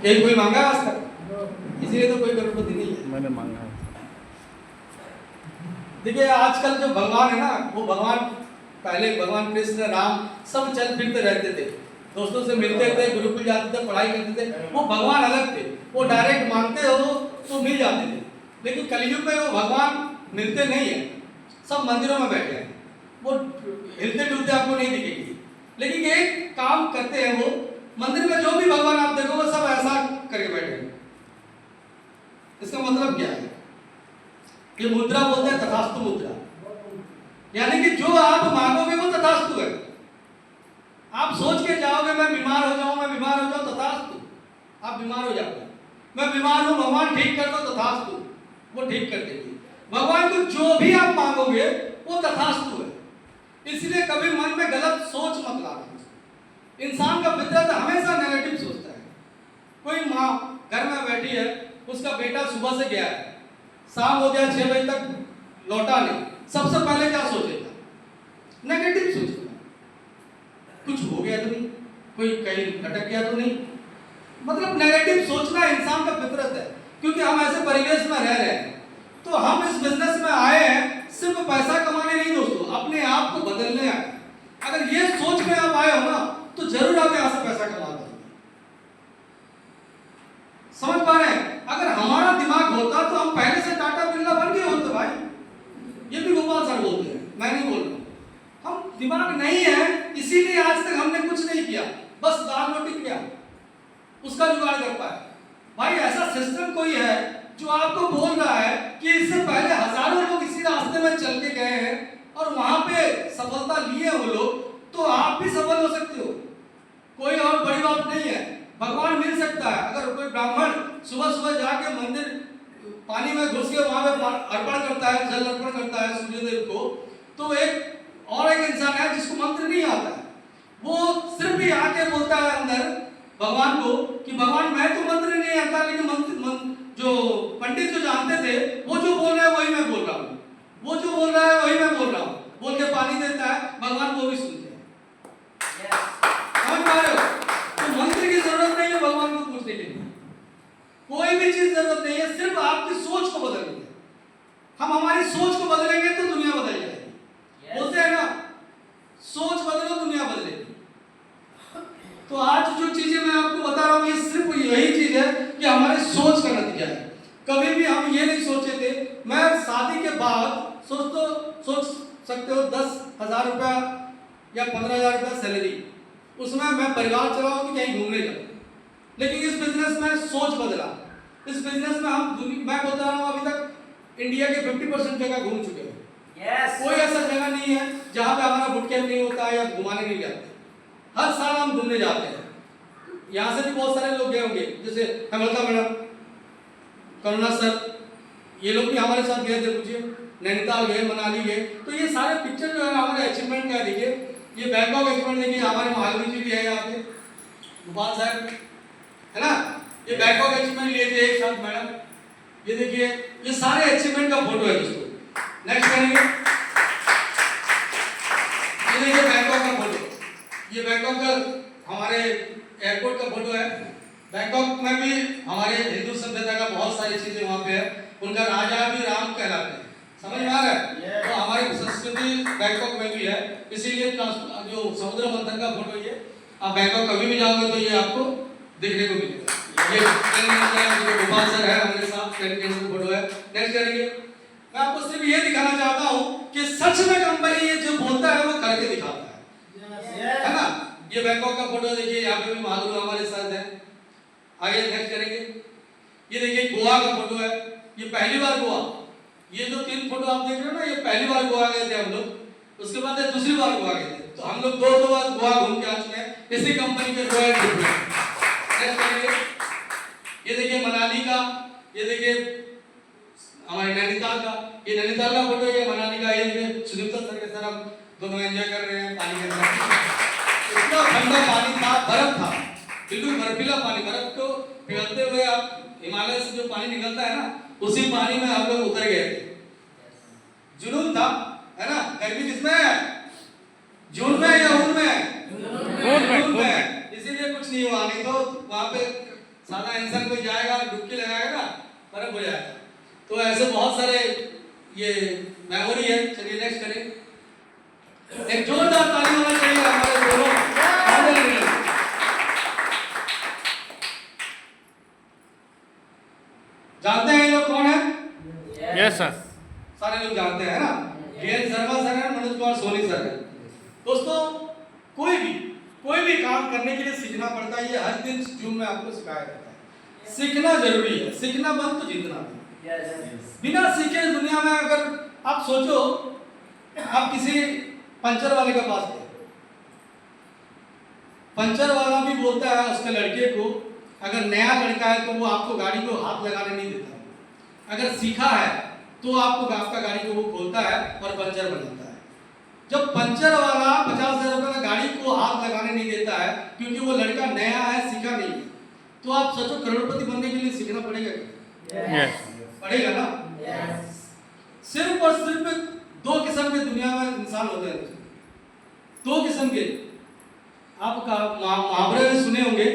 एक कोई मांगा आज तक, इसीलिए तो कोई करोड़पति नहीं है। मैंने मांगा है। देखिए आजकल जो भगवान है ना, वो भगवान पहले भगवान कृष्ण राम सब चल फिरते रहते थे, दोस्तों से मिलते थे, गुरुकुल जाते थे, पढ़ाई करते थे, वो भगवान अलग थे, वो डायरेक्ट मांगते हो तो मिल जाते थे। लेकिन कलयुग में वो भगवान मिलते नहीं है, सब मंदिरों में बैठे हैं, वो हिलते डुलते आपको नहीं दिखेंगे। लेकिन एक काम करते हैं, वो मंदिर में जो भी भगवान आप देखोगे सब ऐसा करके बैठे हैं। इसका मतलब क्या है? ये मुद्रा बोलते हैं तथास्तु मुद्रा, यानी कि जो आप मांगोगे वो तथास्तु है। आप सोच के जाओगे मैं बीमार हो जाऊं, मैं बीमार हो जाऊं, तथास्तु, आप बीमार हो जाओगे। मैं बीमार हूं, भगवान ठीक कर दो, तथास्तु, वो ठीक कर देंगे। भगवान को जो भी आप मांगोगे वो तथास्तु है। इसलिए कभी मन में गलत सोच मत लाना। इंसान का फितरत हमेशा नेगेटिव सोचता है। कोई माँ घर में बैठी है, उसका बेटा सुबह से गया है, शाम हो गया 6 बजे तक लौटा नहीं, सबसे पहले क्या सोचेगा? नेगेटिव सोचेगा, कुछ हो गया तो नहीं, कोई कहीं भटक गया तो नहीं। मतलब नेगेटिव सोचना इंसान का फितरत है, क्योंकि हम ऐसे परिवेश में रह रहे हैं। तो हम इस बिजनेस में आए हैं सिर्फ पैसा कमाने नहीं दोस्तों, अपने आप को बदलने आए। अगर ये सोच में आप आए हो ना, तो जरूर आप यहां से पैसा कमा पाएंगे। समझ पा रहे हैं? अगर हमारा दिमाग होता तो हम पहले से टाटा बिरला बन गए होते भाई। ये भी गोपाल सर बोलते हैं, मैं नहीं बोल रहा। हम दिमाग नहीं है, इसीलिए आज तक हमने कुछ नहीं किया, बस दाल रोटी किया, उसका जुगाड़ कर पाए। भाई ऐसा सिस्टम कोई है जो आपको बोल रहा है कि इससे पहले हजारों लोग इसी रास्ते में चल के गए हैं और वहां पे सफलता लिए वो लोग, तो आप भी सफल हो सकते हो। कोई और बड़ी बात नहीं है, भगवान मिल सकता है। अगर कोई ब्राह्मण सुबह सुबह जाके मंदिर पानी में घुस के वहां पे अर्पण करता है, जल अर्पण करता है सूर्यदेव को, तो एक इंसान है जिसको मंत्र नहीं आता है, वो सिर्फ भी आके बोलता है अंदर भगवान को कि भगवान मैं तो मंत्र नहीं आता, लेकिन मंत्र जो पंडित जो जानते थे वो जो बोल रहा है वही मैं बोल रहा हूँ, वो जो बोल रहा है वही मैं बोल रहा हूँ, बोल के पानी देता है, भगवान वो भी सुनते हैं। समझ पा रहे हो? तो मंत्र की जरूरत नहीं है भगवान को पूछने के लिए, कोई भी चीज जरूरत नहीं है, सिर्फ आपकी सोच को बदलनी है। हम हमारी सोच को बदलेंगे तो दुनिया बदल जाएगी। बोलते हैं ना, सोच बदलो दुनिया बदलेगी। तो आज जो चीजें मैं आपको बता रहा हूं, ये सिर्फ यही चीज है कि हमारी सोच का नतीजा है। कभी भी हम ये नहीं सोचे थे, मैं शादी के बाद सोच सकते हो 10,000 रुपया या 15,000 रुपया सैलरी, उसमें मैं परिवार चलाऊं कि कहीं घूमने जाऊं। लेकिन इस बिजनेस में सोच बदला। इस बिजनेस में हम मैं बता रहा हूं, अभी तक इंडिया के 50% जगह घूम चुके हैं। कोई ऐसा जगह नहीं है जहां पे हमारा बुट कैंप नहीं होता है या घुमाने नहीं जाते। हर साल हम घूमने जाते हैं। यहाँ से भी बहुत सारे लोग गए होंगे, जैसे हेमलता मैडम, करुणा सर, ये लोग भी हमारे साथ गए थे। पूछिए, नैनीताल गए, मनाली गए। तो ये सारे पिक्चर जो है हमारे अचीवमेंट का देखिए, ये बैंकॉक अचीवमेंट देखिए, हमारे महावीर जी भी है यहाँ पे, गोपाल साहब है ना, ये बैंकॉक अचीवमेंट लिए थे एक साथ मैडम। ये देखिए, ये सारे अचीवमेंट का फोटो है दोस्तों। नेक्स्ट करेंगे, ये देखिए बैंकॉक का फोटो, ये बैंकॉक का हमारे एयरपोर्ट का फोटो है। बैंकॉक में भी हमारे हिंदू सभ्यता का बहुत सारी चीजें वहाँ पे है। उनका राजा भी राम कहलाते हैं, समझ में आ रहा है? तो हमारी संस्कृति बैंकॉक में भी है, इसीलिए जो समुद्र मंथन का फोटो ये, आप बैंकॉक कभी भी जाओगे तो ये आपको देखने को मिलेगा। ये गोपाल सर है हमारे साथ, फोटो है। नेक्स्ट करेंगे, मैं आपको सिर्फ ये दिखाना चाहता हूँ कि सच में कंपनी ये जो बोलता है वो करके दिखाता है ना। ये बैंकॉक का फोटो देखिए, यहाँ पे भी महागुरु हमारे साथ है। आगे नेक्स्ट करेंगे, ये देखिए गोवा का फोटो है, ये पहली बार गोवा, ये जो 3 फोटो आप देख रहे हो ना, ये पहली बार गोवा गए थे हम लोग, उसके बाद दूसरी बार गोवा गए थे। तो हम लोग 2 बार गोवा घूम के आ चुके हैं इसी कंपनी के रॉयल ट्रिप में। नेक्स्ट करेंगे, ये देखिए मनाली का, ये देखिए हमारे नैनीताल का, ये नैनीताल का फोटो, ये मनाली का, ये सुदीप्ता सर के साथ हम दोनों एंजॉय कर रहे हैं पानी के अंदर। इतना ठंडा पानी था, बर्फ था, बिल्कुल बर्फीला पानी। बर्फ को पिघलते हुए आप हिमालय से जो पानी निकलता है ना, उसी पानी में हम लोग उतर गए थे। जुनून था, है ना। गर्मी किसमें है? जून में या जून में? जून में। इसीलिए कुछ नहीं हुआ, नहीं तो वहां पे सादा इंसान कोई जाएगा डुबकी लगाएगा ना, बर्फ हो जाएगा। तो ऐसे बहुत सारे ये मेमोरी है। चलिए नेक्स्ट करें। एक जोरदार ताली होना चाहिए हमारे दोनों मॉडल। जानते हैं ये लोग कौन है? Yes sir. सारे लोग जानते हैं ना, वीएन शर्मा सर है, मनोज कुमार सोनी सर है। दोस्तों कोई भी काम करने के लिए सीखना पड़ता है। ये हर दिन जूम में आपको सिखाया जाता है। सीखना जरूरी है, सीखना बंद तो जीतना भी। बिना सीखे दुनिया में अगर आप सोचो, आप किसी पंचर वाले के पास गए, पंचर वाला भी बोलता है उसके लड़के को, अगर नया लड़का है तो वो आपको गाड़ी को हाथ लगाने नहीं देता। अगर सीखा है तो आपको आपका गाड़ी को वो खोलता है और पंचर बनाता है। जब पंचर वाला 50,000 रुपए में गाड़ी को हाथ लगाने नहीं देता है क्योंकि वो लड़का नया है, सीखा नहीं है, तो आप सोचो करोड़पति बनने के लिए सीखना पड़ेगा क्या? पड़ेगा ना। सिर्फ और सिर्फ दो किस्म के दुनिया में इंसान होते हैं, दो किस्म के। आप मुहावरे में सुने होंगे,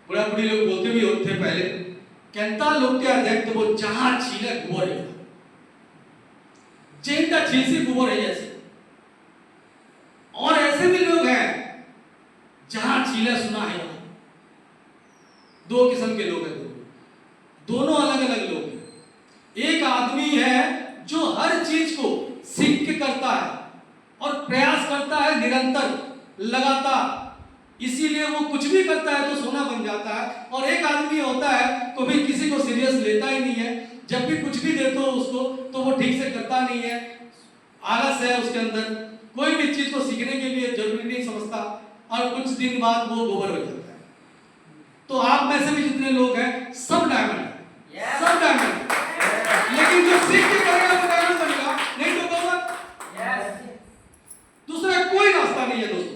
बुढ़ा बुढ़ी लोग बोलते भी होते थे पहले, कहता लोग के अध्यक्ष तो वो जहां छीले गोबर है, चेंटा छीसी गोबर है जैसे। और ऐसे भी लोग हैं जहां छीला सुना है। दो किस्म के लोग हैं, दोनों अलग अलग लोग हैं। एक आदमी है जो हर चीज को सीख के करता है और प्रयास करता है निरंतर लगातार, इसीलिए वो कुछ भी करता है तो सोना बन जाता है। और एक आदमी होता है कभी किसी को सीरियस लेता ही नहीं है, जब भी कुछ भी देते हो उसको तो वो ठीक से करता नहीं है, आलस है उसके अंदर, कोई भी चीज को सीखने के लिए जरूरी नहीं समझता और कुछ दिन बाद वो गोबर हो जाता है। तो आप में से भी जितने लोग हैं सब डायमंड है, सब डायमंड है। लेकिन जो सीख के करेगा वो डायमंड बनेगा, नहीं तो गोबर। दूसरा कोई रास्ता नहीं है दोस्तों।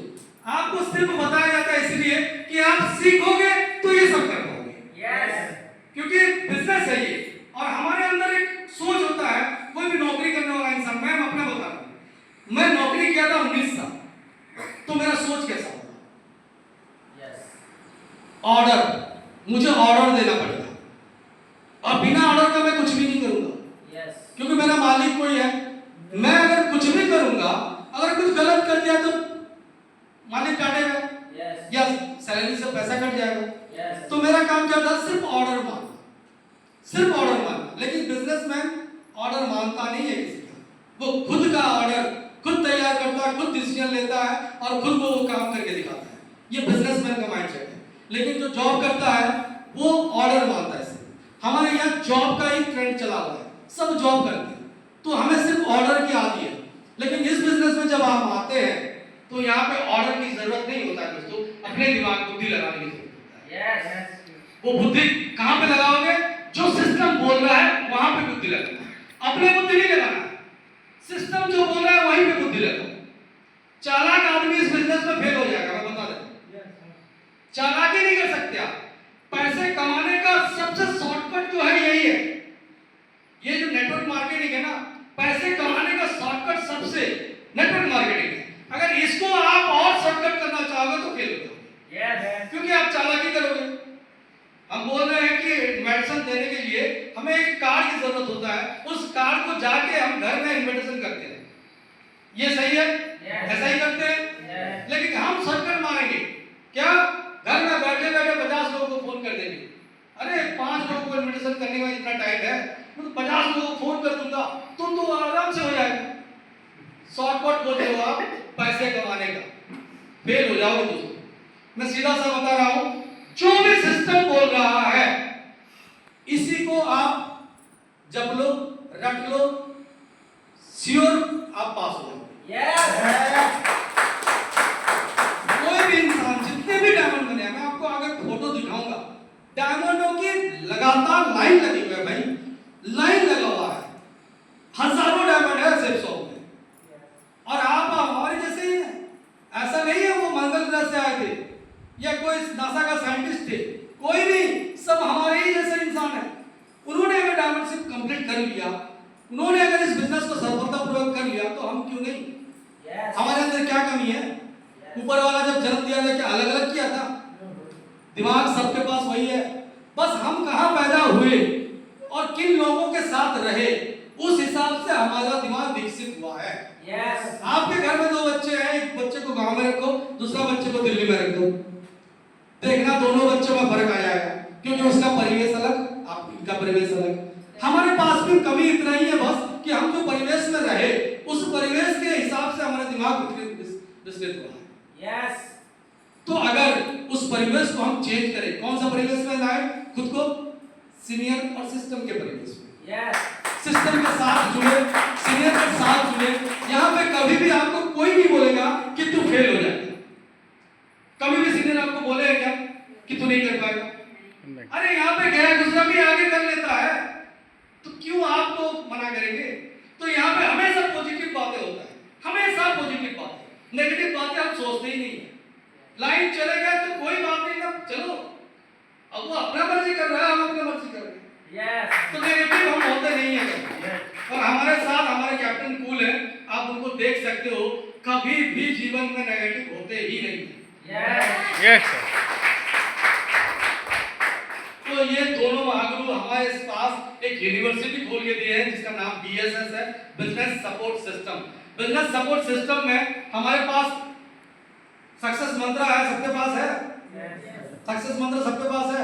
आपको सिर्फ बताया जाता है इसलिए कि आप सीखोगे तो ये सब कर पाओगे, क्योंकि बिजनेस है ये। और हमारे अंदर एक सोच होता है, कोई भी नौकरी करने वाला इंसान, मैं अपना बता रहा हूं, मैं नौकरी किया था 19 साल, तो मेरा सोच कैसा होगा? ऑर्डर, मुझे ऑर्डर देना पड़ेगा और बिना ऑर्डर का मैं कुछ भी नहीं करूंगा, क्योंकि मेरा मालिक कोई है। मैं अगर कुछ भी करूंगा, अगर कुछ गलत कर दिया तो मालिक काटेगा या सैलरी से पैसा कट जाएगा। तो मेरा काम क्या था? सिर्फ ऑर्डर मानना, सिर्फ ऑर्डर मानना। लेकिन बिजनेसमैन ऑर्डर मानता नहीं है किसी का, वो खुद का ऑर्डर खुद तैयार करता है, खुद डिसीजन लेता है और खुद वो काम करके दिखाता है। ये बिजनेसमैन का माइंडसेट है। लेकिन जो जॉब करता है वो ऑर्डर मानता है। हमारे यहाँ जॉब का ही ट्रेंड चला हुआ है, सब जॉब करते हैं, तो हमें सिर्फ ऑर्डर की आती है। लेकिन इस बिजनेस में जब आप आते हैं तो यहाँ पे ऑर्डर की जरूरत नहीं होता है दोस्तों, अपने दिमाग बुद्धि लगाने की जरूरत होता है। वो बुद्धि कहाँ पे लगाओगे? जो सिस्टम बोल रहा है वहां पे बुद्धि लगाना, अपने बुद्धि नहीं लगाना। सिस्टम जो बोल रहा है वहीं पे बुद्धि लगाओ। चालाक आदमी इस बिजनेस में फेल हो जाएगा, मैं बता देता हूं। चालाकी नहीं कर सकते आप। पैसे कमाने का सबसे शॉर्टकट जो है यही है, ये जो नेटवर्क मार्केटिंग है ना, पैसे कमाने का शॉर्टकट सबसे नेटवर्क मार्केटिंग है। अगर इसको आप और शॉर्टकट करना चाहोगे तो फेल हो जाओगे, क्योंकि आप चालाकी करोगे। हम बोल रहे हैं कि इन्विटेशन देने के लिए हमें एक कार्ड की जरूरत होता है, उस कार्ड को जाके हम घर में इन्विटेशन करते हैं। ये सही है? ऐसा ही करते हैं। लेकिन हम शॉर्टकट मारेंगे क्या? घर में बैठे बैठे 50 लोगों को फोन कर देंगे। अरे 5 लोगों को इन्विटेशन करने में इतना टाइम है, तो 50 लोगों को फोन कर दूंगा तो आराम से हो जाएगा। शॉर्टकट खोज लो आप पैसे कमाने का, फेल हो जाओगे दोस्तों। मैं सीधा सा बता रहा हूं, जो भी सिस्टम बोल रहा है इसी को आप जब लो, रख लो, श्योर आप पास हो जाओगे। कोई भी इंसान, जितने भी डायमंड बने, मैं आपको आगे फोटो दिखाऊंगा, डायमंडों की लगातार लाइन लगी हुई है भाई, लाइन लगा हुआ है, हजारों डायमंड है सिर्फ 100 में। और आप हमारे जैसे ही हैं, ऐसा नहीं है वो मंगल ग्रह से आए थे या कोई नासा का साइंटिस्ट थे, कोई नहीं, सब हमारे ही जैसे इंसान है। उन्होंने अगर डायमंडशिप कंप्लीट कर लिया, उन्होंने अगर इस बिजनेस को सफलतापूर्वक कर लिया, तो हम क्यों नहीं? हमारे अंदर क्या कमी है? ऊपर वाला जब जन्म दिया था क्या अलग अलग किया था? दिमाग सबके पास वही है, आसपास हम कहाँ पैदा हुए और किन लोगों के साथ रहे, उस हिसाब से हमारा दिमाग विकसित हुआ है। आपके घर में 2 बच्चे हैं, एक बच्चे को गांव में रखो, दूसरा बच्चे को दिल्ली में रख दो, देखना दोनों बच्चों में फर्क आ जाएगा, क्योंकि उसका परिवेश अलग, आपका परिवेश अलग। हमारे पास भी कमी इतना ही है बस कि हम जो परिवेश में रहे उस परिवेश के हिसाब से हमारा दिमाग विकसित हुआ है। तो अगर उस परिवेश को हम चेंज करें, कौन सा परिवेश में लाए खुद को, सीनियर और सिस्टम के परिवेश में, सिस्टम के साथ जुड़े, सीनियर के साथ जुड़े। यहाँ पे कभी भी आपको कोई नहीं बोलेगा कि तू फेल हो जाएगा, कभी भी सीनियर आपको बोलेगा क्या कि तू नहीं कर पाएगा? अरे यहाँ पे गया दूसरा भी आगे कर लेता है, तो क्यों आपको मना करेंगे? तो यहाँ पे हमेशा पॉजिटिव बातें होता है, हमेशा पॉजिटिव बातें, नेगेटिव बातें हम सोचते ही नहीं है। लाइन चले गए तो कोई बात नहीं ना, चलो अब वो अपना मर्जी कर रहा है, हम अपना मर्जी कर रहे हैं। तो नेगेटिव हम होते नहीं है। और हमारे साथ हमारे कैप्टन कूल है, आप उनको देख सकते हो, कभी भी जीवन में नेगेटिव होते ही नहीं है। तो ये दोनों महागुरु हमारे पास एक यूनिवर्सिटी खोल के दिए हैं जिसका नाम BSS है, business support system. Business support system में हमारे पास सक्सेस मंत्र है, सबके पास है? सक्सेस मंत्र सबके पास है?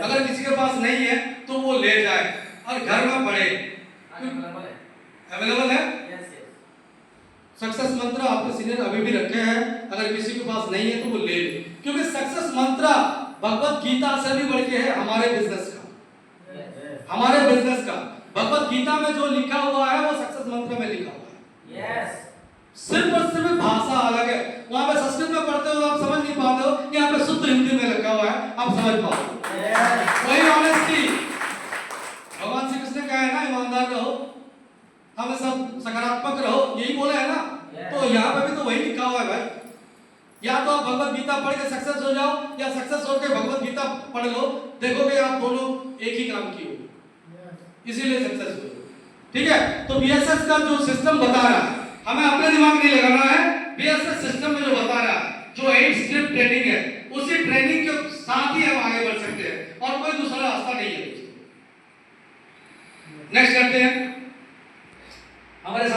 अगर किसी के पास नहीं है तो वो ले जाए और घर में पढ़े, अवेलेबल है। सक्सेस मंत्र आपके सीनियर अभी भी रखे हैं, अगर किसी के पास नहीं है तो वो ले ले, क्योंकि सक्सेस मंत्र भगवत गीता से भी बढ़ के है हमारे बिजनेस का। हमारे बिजनेस का भगवत गीता में जो लिखा हुआ है वो सक्सेस मंत्र में लिखा हुआ है। सिर्फ और सिर्फ भाषा अलग है, वहां पे संस्कृत में पढ़ते हो आप समझ नहीं पाते हो, यहाँ पे शुद्ध हिंदी में लिखा हुआ है, आप समझ पाओ। वही ऑनेस्टी भगवान श्री कृष्ण कहा है ना, ईमानदार रहो, हमें सब सकारात्मक रहो, यही बोला है ना। तो यहाँ पे भी तो वही लिखा हुआ है भाई, या तो आप भगवत गीता पढ़ के सक्सेस हो जाओ, या सक्सेस होकर भगवत गीता पढ़ लो, देखोगे आप दोनों एक ही काम किए हो, इसीलिए सक्सेस हो। ठीक है, तो BSS का जो सिस्टम बता रहा है, हमें अपने दिमाग नहीं लगाना है, BSS सिस्टम में जो बता रहा है, जो 8 स्टेप ट्रेनिंग है, उसी ट्रेनिंग के साथ ही हम आगे बढ़ सकते हैं, और कोई दूसरा रास्ता नहीं है। नेक्स्ट करते हैं हमारे साथ